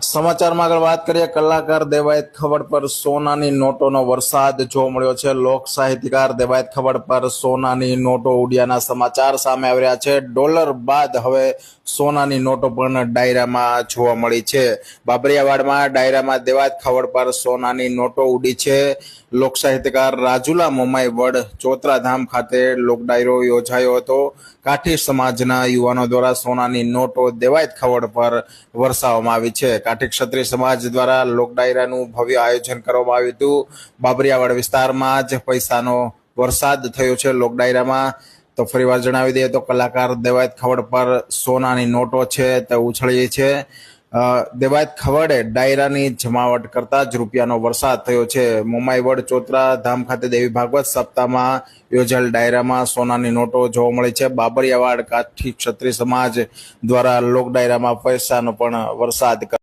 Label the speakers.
Speaker 1: સમાચારમાં આગળ વાત કરીએ, કલાકાર દેવાયત ખવડ પર સોનાની નોટોનો વરસાદ જોવા મળ્યો છે। લોક સાહિત્યકાર દેવાયત ખવડ પર સોનાની નોટો ઉડ્યાના સમાચાર સામે આવી રહ્યા છે। ડોલર બાદ હવે સોનાની નોટો પણ ડાયરામાં જોવા મળી છે। બાબરિયાવાડમાં ડાયરામાં દેવાયત ખવડ પર સોનાની નોટો ઉડી છે। લોક સાહિત્યકાર રાજુલા મોમાઈ વડ ચોતરાધામ ખાતે લોક ડાયરો યોજાયો હતો। કાઠી સમાજના યુવાનો દ્વારા સોનાની નોટો દેવાયત ખવડ પર વરસાવવામાં આવી છે। કાઠી ક્ષત્રિય સમાજ દ્વારા લોક ડાયરાનું ભવ્ય આયોજન કરવામાં આવ્યું હતું। બાબરિયાવાડ વિસ્તારમાં જ પૈસાનો વરસાદ થયો છે લોક ડાયરામાં। તો ફરીવાર જણાવી દઈએ તો કલાકાર દેવાયત ખવડ પર સોનાની નોટો છે તે ઉછળી છે। દેવાયત ખવડે ડાયરાની જમાવટ કરતા જ રૂપિયાનો વરસાદ થયો છે। મોમાઈવડ ચોતરા ધામ ખાતે દેવી ભાગવત સપ્તાહમાં યોજાયેલ ડાયરામાં સોનાની નોટો જોવા મળી છે। બાબરિયાવાડ કાઠી ક્ષત્રિય સમાજ દ્વારા લોક ડાયરામાં પૈસાનો પણ વરસાદ